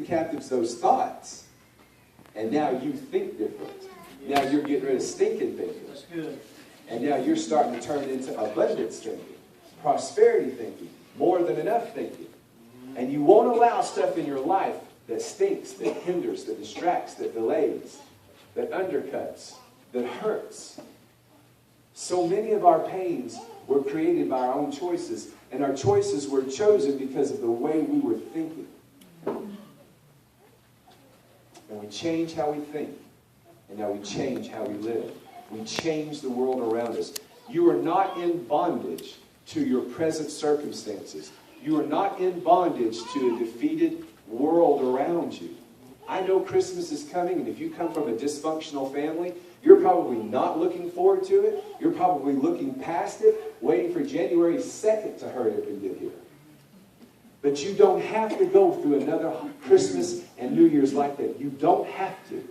captive those thoughts. And now you think different. Now you're getting rid of stinking thinking. That's good. And now you're starting to turn it into abundance thinking, prosperity thinking, more than enough thinking. And you won't allow stuff in your life that stinks, that hinders, that distracts, that delays, that undercuts, that hurts. So many of our pains were created by our own choices, and our choices were chosen because of the way we were thinking. And we change how we think, and now we change how we live. We change the world around us. You are not in bondage to your present circumstances. You are not in bondage to a defeated world around you. I know Christmas is coming, and if you come from a dysfunctional family, you're probably not looking forward to it. You're probably looking past it, waiting for January 2nd to hurry up and get here. But you don't have to go through another Christmas and New Year's like that. You don't have to.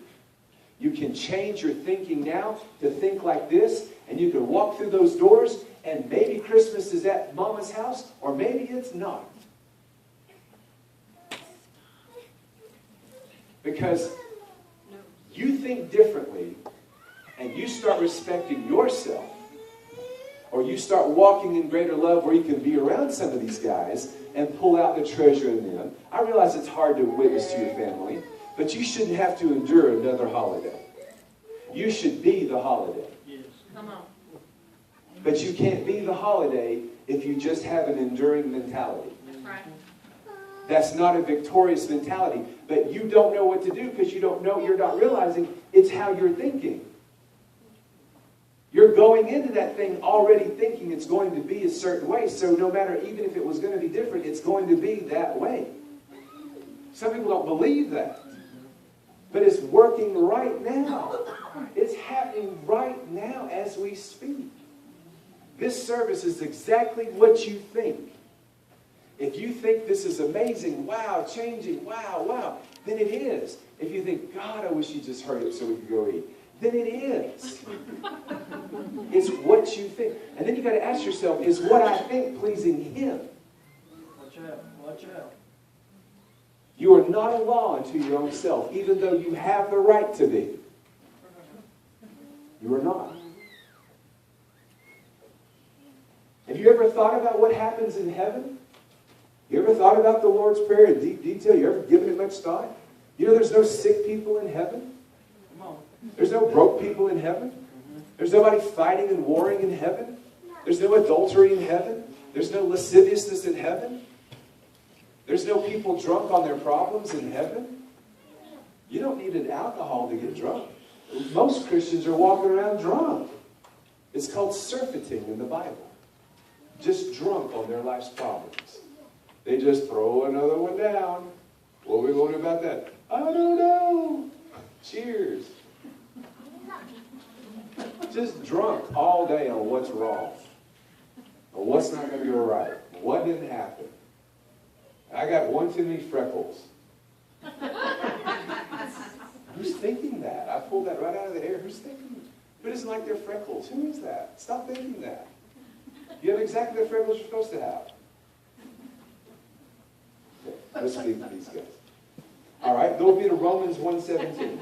You can change your thinking now to think like this, and you can walk through those doors, and maybe Christmas is at Mama's house, or maybe it's not. Because you think differently, and you start respecting yourself, or you start walking in greater love where you can be around some of these guys and pull out the treasure in them. I realize it's hard to witness to your family, but you shouldn't have to endure another holiday. You should be the holiday. Yes. Come on. But you can't be the holiday if you just have an enduring mentality. Right. That's not a victorious mentality. But you don't know what to do because you don't know, you're not realizing it's how you're thinking. You're going into that thing already thinking it's going to be a certain way. So no matter, even if it was going to be different, it's going to be that way. Some people don't believe that. But it's working right now. It's happening right now as we speak. This service is exactly what you think. If you think this is amazing, wow, changing, wow, wow, then it is. If you think, God, I wish you just hurry up so we could go eat, then it is. It's what you think. And then you got to ask yourself, is what I think pleasing Him? Watch out. Watch out. You are not a law unto your own self, even though you have the right to be. You are not. Have you ever thought about what happens in heaven? You ever thought about the Lord's Prayer in deep detail? You ever given it much thought? You know there's no sick people in heaven? Come on. There's no broke people in heaven? There's nobody fighting and warring in heaven? There's no adultery in heaven? There's no lasciviousness in heaven? There's no people drunk on their problems in heaven? You don't need an alcohol to get drunk. Most Christians are walking around drunk. It's called surfeiting in the Bible. Just drunk on their life's problems. They just throw another one down. What are we going to do about that? I don't know. Cheers. Just drunk all day on what's wrong. Or what's not going to go right. What didn't happen. I got one too many freckles. Who's thinking that? I pulled that right out of the air. Who's thinking that? Who doesn't like their freckles? Who is that? Stop thinking that. You have exactly the freckles you're supposed to have. Okay, let's speak to these guys. All right, go over to Romans 1:17.